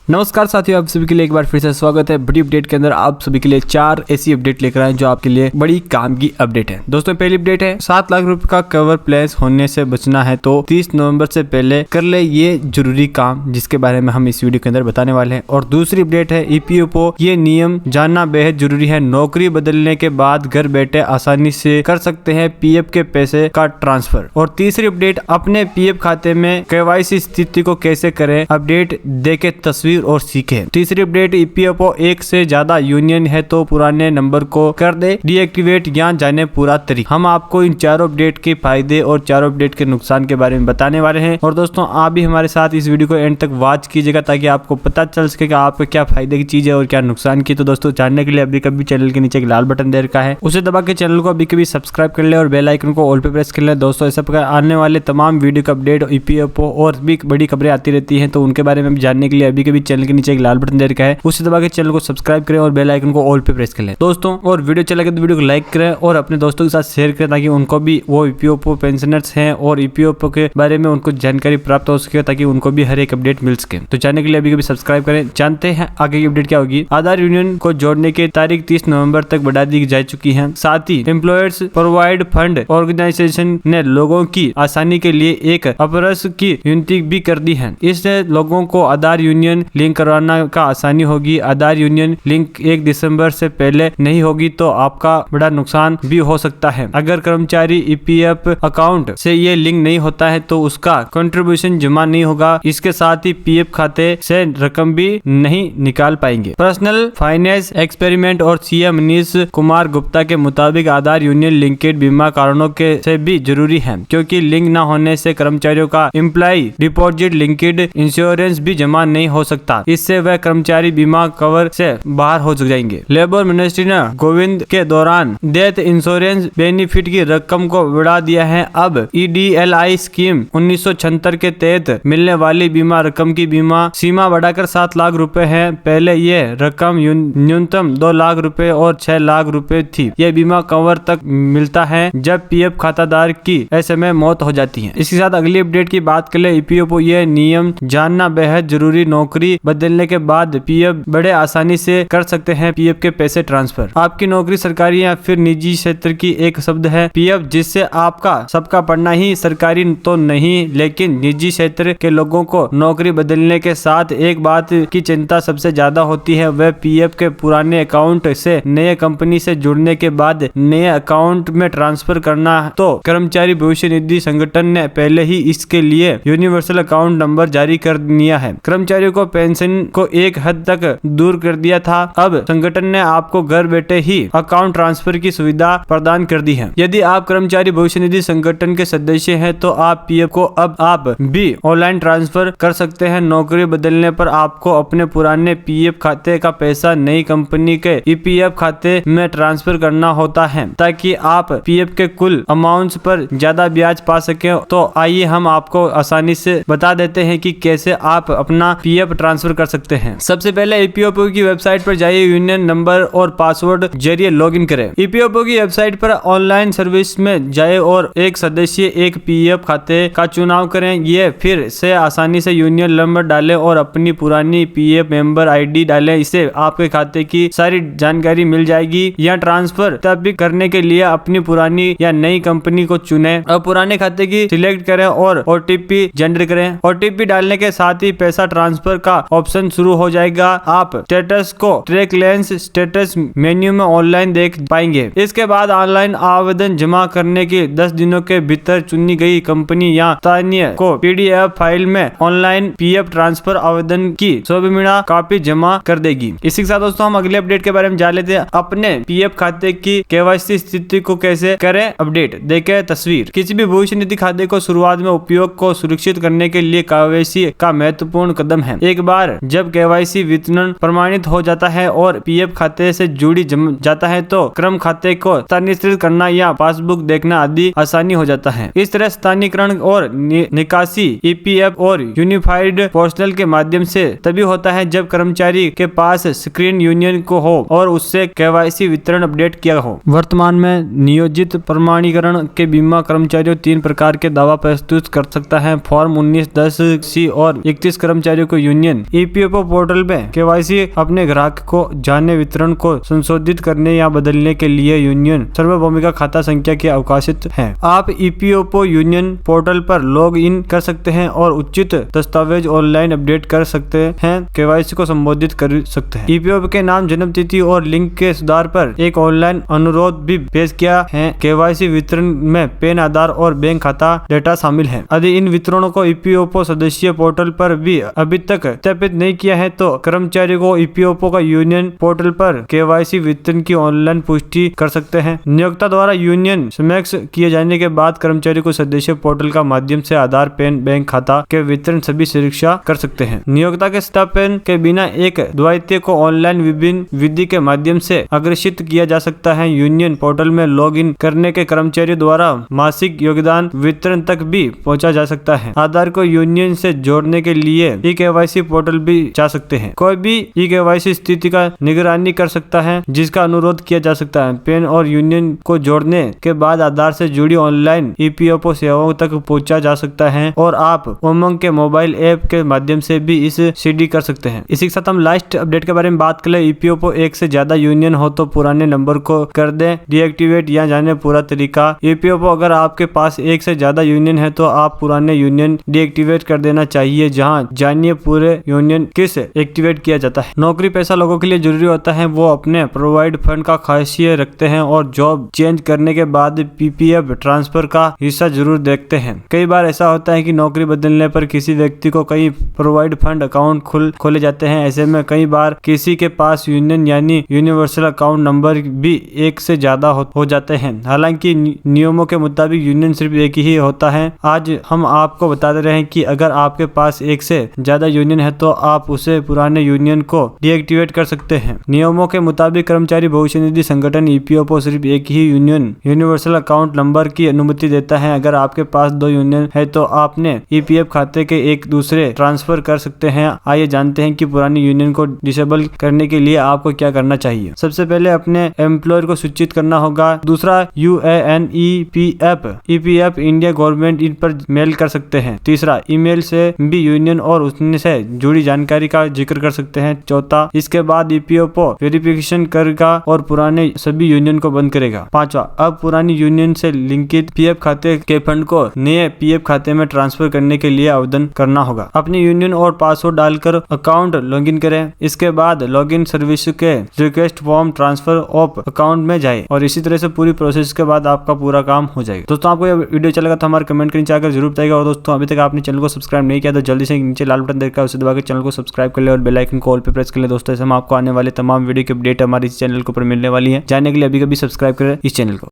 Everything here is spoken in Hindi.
नमस्कार साथियों, आप सभी के लिए एक बार फिर से स्वागत है। बड़ी अपडेट के अंदर आप सभी के लिए 4 ऐसी अपडेट लेकर आए जो आपके लिए बड़ी काम की अपडेट है। दोस्तों, पहली अपडेट है 7 लाख रुपए का कवर प्लेस होने से बचना है तो 30 नवंबर से पहले कर ले ये जरूरी काम, जिसके बारे में हम इस वीडियो के अंदर बताने वाले हैं। और दूसरी अपडेट है ईपीएफओ ये नियम जानना बेहद जरूरी है। नौकरी बदलने के बाद घर बैठे आसानी से कर सकते हैं पीएफ के पैसे का ट्रांसफर। और तीसरी अपडेट अपने पीएफ खाते में केवाईसी स्थिति को कैसे करें, अपडेट देके तस्वीर और सीखे। तीसरी अपडेट ईपीएफओ एक से ज्यादा यूनियन है तो पुराने नंबर को कर दे डीएक्टिवेट, यहाँ जाने पूरा तरीका। हम आपको इन चारों अपडेट के फायदे और चारों अपडेट के नुकसान के बारे में बताने वाले हैं। और दोस्तों, आप भी हमारे साथ इस वीडियो को एंड तक वॉच कीजिएगा ताकि आपको पता चल सके कि आपको क्या फायदे की चीज है और क्या नुकसान की। तो दोस्तों, जानने के लिए अभी कभी चैनल के नीचे एक लाल बटन दे रखा है, उसे दबा के चैनल को अभी कभी सब्सक्राइब कर ले और बेल आइकन को ऑल पे प्रेस कर ले। दोस्तों, ऐसा प्रकार आने वाले तमाम वीडियो का अपडेट ईपीएफओ और भी बड़ी खबरें आती रहती हैं, तो उनके बारे में जानने के लिए अभी कभी चैनल के नीचे एक लाल बटन दे रखा है, उसे दबा के चैनल को सब्सक्राइब करें और बेल आइकन को ऑल पे प्रेस कर लें। दोस्तों, और वीडियो चला तो वीडियो को लाइक करें और अपने दोस्तों के साथ शेयर करें ताकि उनको भी वो ईपीएफओ पेंशनर्स हैं और ईपीएफओ के बारे में उनको जानकारी प्राप्त हो सके ताकि उनको भी हर एक अपडेट मिल सके। तो जानने के लिए अभी कभी सब्सक्राइब करें। जानते हैं आगे की अपडेट क्या होगी। आधार यूनियन को जोड़ने की तारीख 30 नवंबर तक बढ़ा दी जा चुकी है। साथ ही एम्प्लॉयर्स प्रोवाइड फंड ऑर्गेनाइजेशन ने लोगों की आसानी के लिए एक अपरस की विनती भी कर दी है। इससे लोगों को आधार यूनियन लिंक करवाना का आसानी होगी। आधार यूनियन लिंक 1 दिसंबर से पहले नहीं होगी तो आपका बड़ा नुकसान भी हो सकता है। अगर कर्मचारी ईपीएफ अकाउंट से ये लिंक नहीं होता है तो उसका कंट्रीब्यूशन जमा नहीं होगा। इसके साथ ही पीएफ खाते से रकम भी नहीं निकाल पाएंगे। पर्सनल फाइनेंस एक्सपेरिमेंट और सीएम मनीष कुमार गुप्ता के मुताबिक आधार यूनियन लिंकेड बीमा कारणों के से भी जरूरी है, क्योंकि लिंक न होने से कर्मचारियों का एम्प्लॉय डिपॉजिट लिंकेड इंश्योरेंस भी जमा नहीं हो सकता। इससे वह कर्मचारी बीमा कवर से बाहर हो जाएंगे। लेबर मिनिस्ट्री ने गोविंद के दौरान डेथ इंश्योरेंस बेनिफिट की रकम को बढ़ा दिया है। अब ईडीएलआई स्कीम 1976 के तहत मिलने वाली बीमा रकम की बीमा सीमा बढ़ाकर 7 लाख रुपए है। पहले यह रकम न्यूनतम 2 लाख रुपए और 6 लाख रुपए थी। यह बीमा कवर तक मिलता है जब पीएफ खातादार की ऐसे में मौत हो जाती है। इसके साथ अगली अपडेट की बात कर ले। ईपीएफओ यह नियम जानना बेहद जरूरी। नौकरी बदलने के बाद पीएफ बड़े आसानी से कर सकते हैं पीएफ के पैसे ट्रांसफर। आपकी नौकरी सरकारी या फिर निजी क्षेत्र की एक शब्द है पीएफ, जिससे आपका सबका पढ़ना ही सरकारी तो नहीं लेकिन निजी क्षेत्र के लोगों को नौकरी बदलने के साथ एक बात की चिंता सबसे ज्यादा होती है, वह पीएफ के पुराने अकाउंट से नए कंपनी से जुड़ने के बाद नए अकाउंट में ट्रांसफर करना। तो कर्मचारी भविष्य निधि संगठन ने पहले ही इसके लिए यूनिवर्सल अकाउंट नंबर जारी कर दिया है। कर्मचारियों को पेंशन को एक हद तक दूर कर दिया था। अब संगठन ने आपको घर बैठे ही अकाउंट ट्रांसफर की सुविधा प्रदान कर दी है। यदि आप कर्मचारी भविष्य निधि संगठन के सदस्य हैं तो आप पीएफ को अब आप भी ऑनलाइन ट्रांसफर कर सकते हैं। नौकरी बदलने पर आपको अपने पुराने पीएफ खाते का पैसा नई कंपनी के ईपीएफ खाते में ट्रांसफर करना होता है ताकि आप पीएफ के कुल अमाउंट पर ज्यादा ब्याज पा सके। तो आइए हम आपको आसानी से बता देते हैं कि कैसे आप अपना पीएफ ट्रांसफर कर सकते हैं। सबसे पहले ईपीएफओ की वेबसाइट पर जाइए, यूनियन नंबर और पासवर्ड जरिए लॉगिन करें। ईपीएफओ की वेबसाइट पर ऑनलाइन सर्विस में जाए और एक सदस्य एक पीएफ खाते का चुनाव करें। ये फिर से आसानी से यूनियन नंबर डालें और अपनी पुरानी पीएफ मेंबर आईडी डालें। इससे आपके खाते की सारी जानकारी मिल जाएगी। या ट्रांसफर तब करने के लिए अपनी पुरानी या नई कंपनी को चुने और पुराने खाते की सिलेक्ट करें और ओटीपी जनरेट करें। ओटीपी डालने के साथ ही पैसा ट्रांसफर का ऑप्शन शुरू हो जाएगा। आप स्टेटस को ट्रैक लेंस स्टेटस मेन्यू में ऑनलाइन देख पाएंगे। इसके बाद ऑनलाइन आवेदन जमा करने के 10 दिनों के भीतर चुनी गई कंपनी या स्थानीय को पीडीएफ फाइल में ऑनलाइन पीएफ ट्रांसफर आवेदन की सोबीना कॉपी जमा कर देगी। इसी के साथ दोस्तों, हम अगले अपडेट के बारे में जान लेते हैं। अपने पीएफ खाते की केवाईसी स्थिति को कैसे करें, अपडेट देखे तस्वीर। किसी भी भविष्य निधि खाते को शुरुआत में उपयोग को सुरक्षित करने के लिए केवाईसी का महत्वपूर्ण कदम है। एक बार जब केवाईसी वितरण प्रमाणित हो जाता है और पीएफ खाते से जुड़ी जाता है तो क्रम खाते को स्थानांतरित करना या पासबुक देखना आदि आसानी हो जाता है। इस तरह स्थानीयकरण और निकासी ईपीएफ और यूनिफाइड पोर्टल के माध्यम से तभी होता है जब कर्मचारी के पास स्क्रीन यूनियन को हो और उससे केवाईसी वितरण अपडेट किया हो। वर्तमान में नियोजित प्रमाणीकरण के बीमा कर्मचारियों 3 प्रकार के दावा प्रस्तुत कर सकता है। फॉर्म 19, 10C और 31 कर्मचारियों को यूनियन यूनियन ईपीएफओ पोर्टल में केवाईसी अपने ग्राहक को जाने वितरण को संशोधित करने या बदलने के लिए यूनियन सार्वभौमिक खाता संख्या की अवकाशित है। आप ईपीएफओ यूनियन पोर्टल पर लॉग इन कर सकते हैं और उचित दस्तावेज ऑनलाइन अपडेट कर सकते हैं, केवाईसी को संबोधित कर सकते हैं। ईपीएफओ के नाम, जन्म तिथि और लिंग के सुधार पर एक ऑनलाइन अनुरोध भी पेश किया है। केवाईसी वितरण में पैन, आधार और बैंक खाता डेटा शामिल है। यदि इन वितरणों को ईपीएफओ सदस्य पोर्टल पर भी अभी तक सत्यापित नहीं किया है तो कर्मचारी को ईपीएफओ का यूनियन पोर्टल पर केवाईसी वितरण की ऑनलाइन पुष्टि कर सकते हैं। नियोक्ता द्वारा यूनियन समक्ष किए जाने के बाद कर्मचारी को सदस्य पोर्टल का माध्यम से आधार, पैन, बैंक खाता के वितरण सभी सुरक्षा कर सकते हैं। नियोक्ता के सत्यापन के बिना एक द्वैती को ऑनलाइन विभिन्न विधि के माध्यम से अग्रेषित किया जा सकता है। यूनियन पोर्टल में लॉग इन करने के कर्मचारी द्वारा मासिक योगदान वितरण तक भी पहुंचा जा सकता है। आधार को यूनियन से जोड़ने के लिए ई केवाईसी पोर्टल भी जा सकते हैं। कोई भी ई केवाईसी स्थिति का निगरानी कर सकता है जिसका अनुरोध किया जा सकता है। पैन और यूनियन को जोड़ने के बाद आधार से जुड़ी ऑनलाइन ईपीएफओ सेवाओं तक पहुंचा जा सकता है और आप उमंग के मोबाइल ऐप के माध्यम से भी इस सीडी कर सकते हैं। इसी के साथ हम लास्ट अपडेट के बारे में बात करें। ईपीएफओ एक से ज्यादा यूनियन हो तो पुराने नंबर को कर दें डीएक्टिवेट या जाने पूरा तरीका। ईपीएफओ अगर आपके पास एक से ज्यादा यूनियन है तो आप पुराने यूनियन डीएक्टिवेट कर देना चाहिए। जहां जानिए पूरे यूनियन किस एक्टिवेट किया जाता है। नौकरी पेशा लोगों के लिए जरूरी होता है वो अपने प्रोवाइड फंड का खासियत रखते हैं और जॉब चेंज करने के बाद पीपीएफ ट्रांसफर का हिस्सा जरूर देखते हैं। कई बार ऐसा होता है कि नौकरी बदलने पर किसी व्यक्ति को कई प्रोवाइड फंड अकाउंट खोले जाते हैं। ऐसे में कई बार किसी के पास यूनियन यानी यूनिवर्सल अकाउंट नंबर भी एक से ज्यादा हो जाते हैं। हालांकि नियमों के मुताबिक यूनियन सिर्फ एक ही होता है। आज हम आपको बता दे रहे हैं कि अगर आपके पास एक से ज्यादा यूनियन है तो आप उसे पुराने यूनियन को डीएक्टिवेट कर सकते हैं। नियमों के मुताबिक कर्मचारी भविष्य निधि संगठन ईपीएफओ सिर्फ एक ही यूनिवर्सल अकाउंट नंबर की अनुमति देता है। अगर आपके पास दो यूनियन है तो आपने ईपीएफ खाते के एक दूसरे ट्रांसफर कर सकते हैं। आइए जानते हैं कि पुरानी यूनियन को डिसेबल करने के लिए आपको क्या करना चाहिए। सबसे पहले अपने एम्प्लॉयर को सूचित करना होगा। दूसरा UAN EPF India government in पर मेल कर सकते हैं। तीसरा ईमेल से भी यूनियन और उससे जुड़ी जानकारी का जिक्र कर सकते हैं। चौथा इसके बाद ईपीएफओ वेरिफिकेशन करेगा और पुराने सभी यूनियन को बंद करेगा। पांचवा अब पुरानी यूनियन से लिंकित पीएफ खाते के फंड को नए पीएफ खाते में ट्रांसफर करने के लिए आवेदन करना होगा। अपनी यूनियन और पासवर्ड डालकर अकाउंट लॉगिन करें। इसके बाद लॉगिन सर्विस के request form transfer of account में जाए और इसी तरह से पूरी प्रोसेस के बाद आपका पूरा काम हो जाएगा। दोस्तों आपको ये वीडियो अच्छा लगा तो हमारे कमेंट के नीचे आकर जरूर बताइएगा। और दोस्तों अभी तक आपने चैनल को सब्सक्राइब नहीं किया तो जल्दी से नीचे लाल बटन देखकर उसे दबा के चैनल को सब्सक्राइब कर ले और बेल आइकन को ऑल पे प्रेस कर ले। दोस्तों ऐसे हम आपको आने वाले तमाम वीडियो की अपडेट हमारे इस चैनल के ऊपर मिलने वाली है। जानने के लिए अभी कभी सब्सक्राइब करें इस चैनल को।